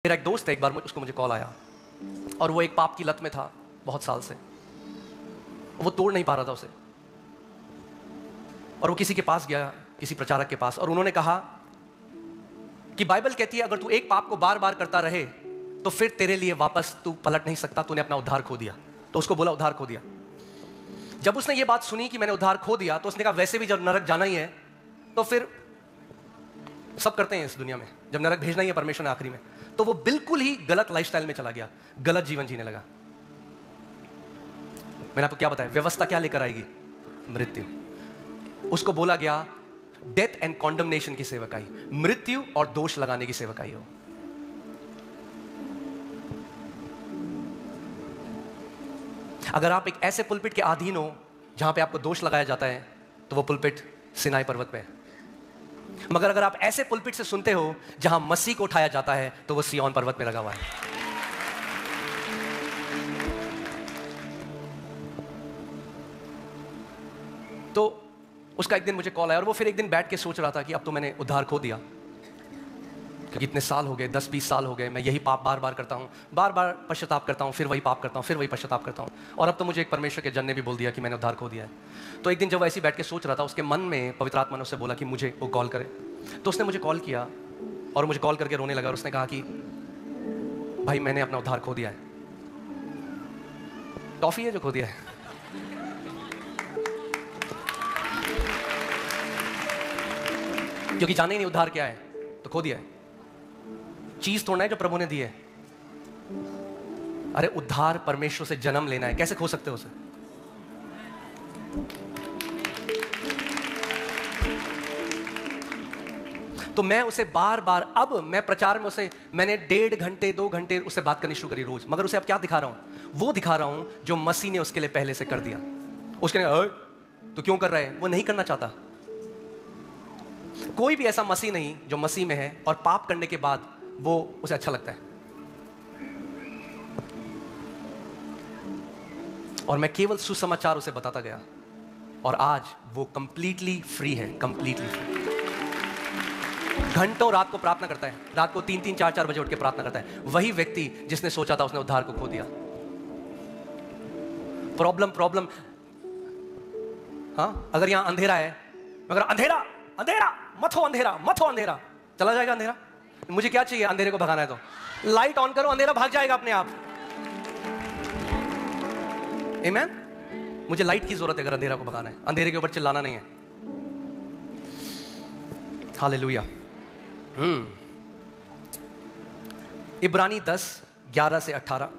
मेरा एक दोस्त है, एक बार उसको मुझे कॉल आया और वो एक पाप की लत में था बहुत साल से। वो तोड़ नहीं पा रहा था उसे, और वो किसी के पास गया, किसी प्रचारक के पास, और उन्होंने कहा कि बाइबल कहती है अगर तू एक पाप को बार बार करता रहे तो फिर तेरे लिए वापस तू पलट नहीं सकता, तूने अपना उद्धार खो दिया। तो उसको बोला उद्धार खो दिया। जब उसने ये बात सुनी कि मैंने उद्धार खो दिया, तो उसने कहा वैसे भी जब नरक जाना ही है तो फिर सब करते हैं इस दुनिया में, जब नरक भेजना ही है परमेश्वर ने आखिरी में, तो वो बिल्कुल ही गलत लाइफस्टाइल में चला गया, गलत जीवन जीने लगा। मैंने आपको क्या बताया, व्यवस्था क्या लेकर आएगी? मृत्यु। उसको बोला गया डेथ एंड कॉन्डमनेशन की सेवकाई, मृत्यु और दोष लगाने की सेवकाई हो। अगर आप एक ऐसे पुलपिट के अधीन हो जहां पे आपको दोष लगाया जाता है, तो वो पुलपिट सिनाई पर्वत पे है। मगर अगर आप ऐसे पुलपिट से सुनते हो जहां मसीह को उठाया जाता है, तो वो सिय्योन पर्वत पे लगा हुआ है। तो उसका एक दिन मुझे कॉल आया, और वो फिर एक दिन बैठ के सोच रहा था कि अब तो मैंने उद्धार खो दिया, क्योंकि इतने साल हो गए, 10-20 साल हो गए, मैं यही पाप बार बार करता हूँ, बार बार पश्चाताप करता हूँ, फिर वही पाप करता हूँ, फिर वही पश्चाताप करता हूँ, और अब तो मुझे एक परमेश्वर के जन ने भी बोल दिया कि मैंने उद्धार खो दिया है। तो एक दिन जब वो ऐसे बैठ के सोच रहा था, उसके मन में पवित्र आत्मा ने उससे बोला कि मुझे वो कॉल करे। तो उसने मुझे कॉल किया और मुझे कॉल करके रोने लगा, और उसने कहा कि भाई मैंने अपना उद्धार खो दिया है। टॉफी है जो खो दिया है। क्योंकि जाने ही नहीं उद्धार क्या है, तो खो दिया है। चीज तोड़ना है जो प्रभु ने दी है। अरे उद्धार परमेश्वर से जन्म लेना है, कैसे खो सकते हो उसे? तो मैं उसे बार बार, अब मैं प्रचार में उसे, मैंने 1.5 घंटे 2 घंटे उससे बात करनी शुरू करी रोज, मगर उसे अब क्या दिखा रहा हूं? वो दिखा रहा हूं जो मसीह ने उसके लिए पहले से कर दिया। उसके तो क्यों कर रहा है? वो नहीं करना चाहता। कोई भी ऐसा मसीह नहीं जो मसीह में है और पाप करने के बाद वो उसे अच्छा लगता है। और मैं केवल सुसमाचार उसे बताता गया, और आज वो कंप्लीटली फ्री है, कंप्लीटली फ्री। घंटों रात को प्रार्थना करता है, रात को 3-3 4-4 बजे उठ के प्रार्थना करता है। वही व्यक्ति जिसने सोचा था उसने उद्धार को खो दिया। प्रॉब्लम हाँ, अगर यहां अंधेरा है, मगर अंधेरा मत हो, अंधेरा चला जाएगा। अंधेरा मुझे क्या चाहिए? अंधेरे को भगाना है तो लाइट ऑन करो, अंधेरा भाग जाएगा अपने आप। आमीन। मुझे लाइट की जरूरत है अगर अंधेरा को भगाना है, अंधेरे के ऊपर चिल्लाना नहीं है। हालेलुया। इब्रानी 10:11 से 18।